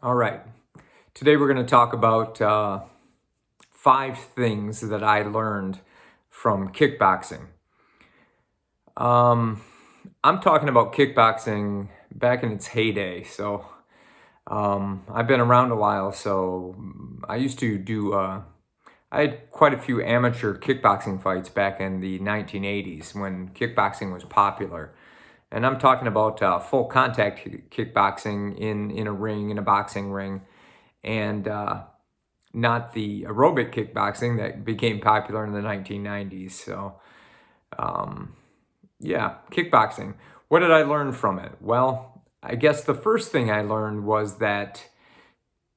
All right. Today we're going to talk about 5 things that I learned from kickboxing. Um, I'm talking about kickboxing back in its heyday. I've been around a while. I used to do, I had quite a few amateur kickboxing fights back in the 1980s when kickboxing was popular. And I'm talking about full contact kickboxing in a ring, in a boxing ring. And not the aerobic kickboxing that became popular in the 1990s. Yeah, kickboxing. What did I learn from it? Well, I guess the first thing I learned was that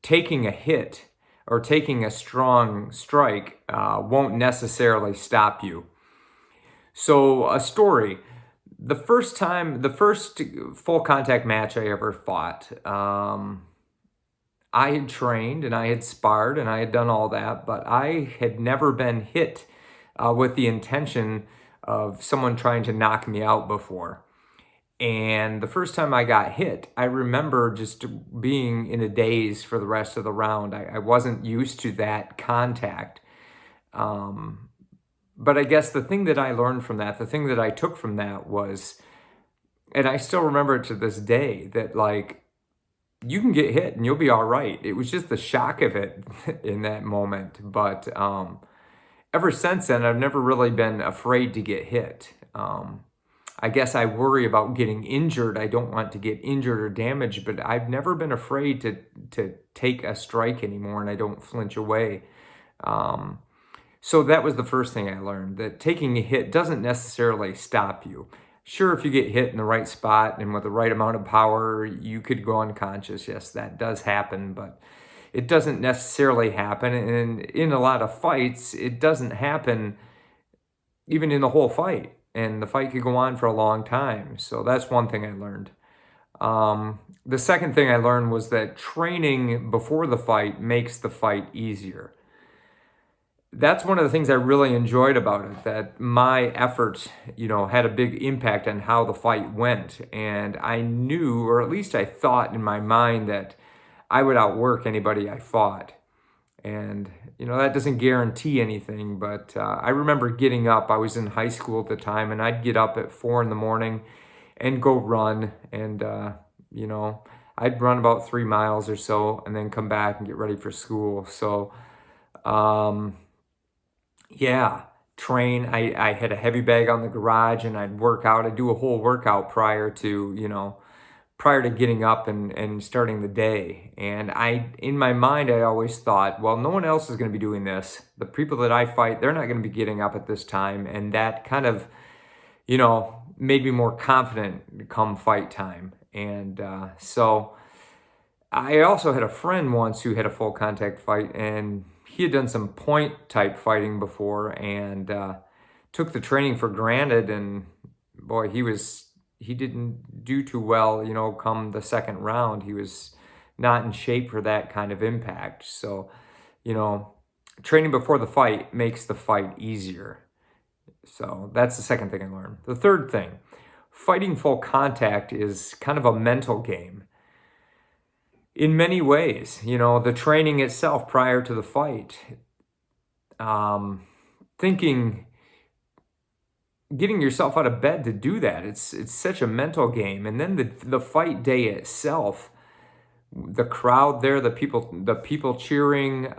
taking a hit or taking a strong strike won't necessarily stop you. So, a story. The first full contact match I ever fought, I had trained and I had sparred and I had done all that, but I had never been hit with the intention of someone trying to knock me out before. And the first time I got hit, I remember just being in a daze for the rest of the round. I wasn't used to that contact. Um, but I guess the thing that I learned from that, the thing that I took from that was, and I still remember it to this day, that like, you can get hit and you'll be all right. It was just the shock of it in that moment. But ever since then, I've never really been afraid to get hit. I guess I worry about getting injured. I don't want to get injured or damaged, but I've never been afraid to take a strike anymore, and I don't flinch away. So that was the first thing I learned, that taking a hit doesn't necessarily stop you. Sure, if you get hit in the right spot and with the right amount of power, you could go unconscious. Yes, that does happen, but it doesn't necessarily happen. And in a lot of fights, it doesn't happen even in the whole fight. And the fight could go on for a long time. So that's one thing I learned. The second thing I learned was that training before the fight makes the fight easier. That's one of the things I really enjoyed about it, that my efforts, had a big impact on how the fight went. And I knew, or at least I thought in my mind, that I would outwork anybody I fought. And, that doesn't guarantee anything, but I remember getting up. I was in high school at the time, and I'd get up at 4 in the morning and go run. And, I'd run about 3 miles or so and then come back and get ready for school. Yeah, train. I had a heavy bag on the garage and I'd work out. I'd do a whole workout prior to getting up and starting the day. And in my mind, I always thought, well, no one else is going to be doing this. The people that I fight, they're not going to be getting up at this time. And that kind of, made me more confident come fight time. And so I also had a friend once who had a full contact fight, and he had done some point type fighting before and took the training for granted. And boy, he didn't do too well, come the second round. He was not in shape for that kind of impact. So, training before the fight makes the fight easier. So that's the second thing I learned. The third thing, fighting full contact is kind of a mental game. In many ways, the training itself prior to the fight, getting yourself out of bed to do that, it's such a mental game. And then the fight day itself, the crowd there, the people cheering,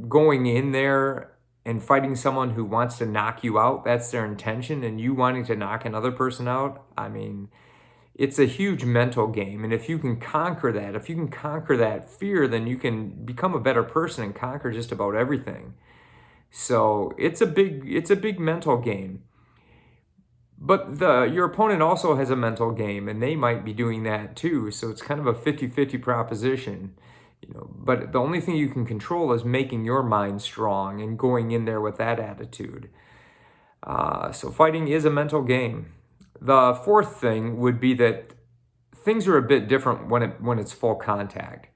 going in there and fighting someone who wants to knock you out, that's their intention, and you wanting to knock another person out, I mean, it's a huge mental game. And if you can conquer that fear, then you can become a better person and conquer just about everything. So it's a big mental game. But your opponent also has a mental game, and they might be doing that too. So it's kind of a 50-50 proposition. But the only thing you can control is making your mind strong and going in there with that attitude. So fighting is a mental game. The fourth thing would be that things are a bit different when it's full contact.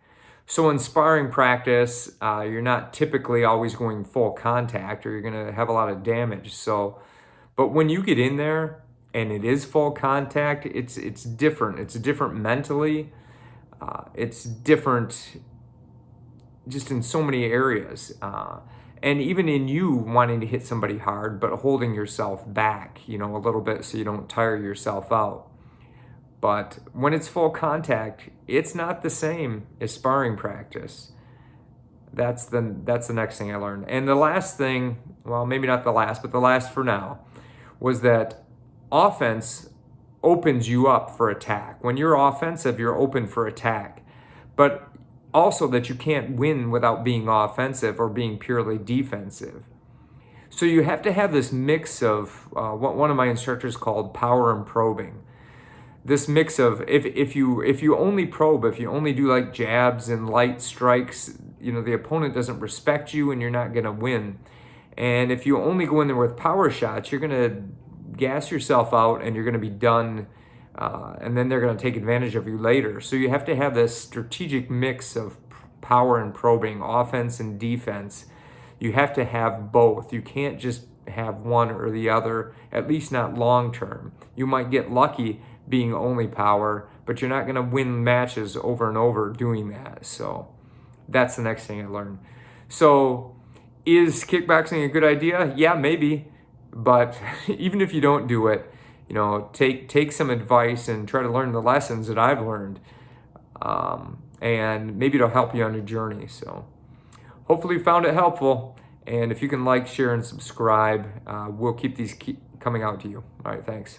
So in sparring practice, you're not typically always going full contact, or you're going to have a lot of damage. But when you get in there and it is full contact, it's different. It's different mentally. It's different just in so many areas. And even in you wanting to hit somebody hard, but holding yourself back, a little bit so you don't tire yourself out. But when it's full contact, it's not the same as sparring practice. That's the next thing I learned. And the last thing, well, maybe not the last, but the last for now, was that offense opens you up for attack. When you're offensive, you're open for attack. But also that you can't win without being offensive or being purely defensive. So you have to have this mix of what one of my instructors called power and probing. This mix of if you only probe, if you only do like jabs and light strikes, the opponent doesn't respect you and you're not going to win. And if you only go in there with power shots, you're going to gas yourself out and you're going to be done. And then they're going to take advantage of you later. So you have to have this strategic mix of power and probing, offense and defense. You have to have both. You can't just have one or the other, at least not long term. You might get lucky being only power, but you're not going to win matches over and over doing that. So that's the next thing I learned. So is kickboxing a good idea? Yeah, maybe. But even if you don't do it, take some advice and try to learn the lessons that I've learned. And maybe it'll help you on your journey. So hopefully you found it helpful. And if you can like, share, and subscribe, we'll keep these coming out to you. All right, thanks.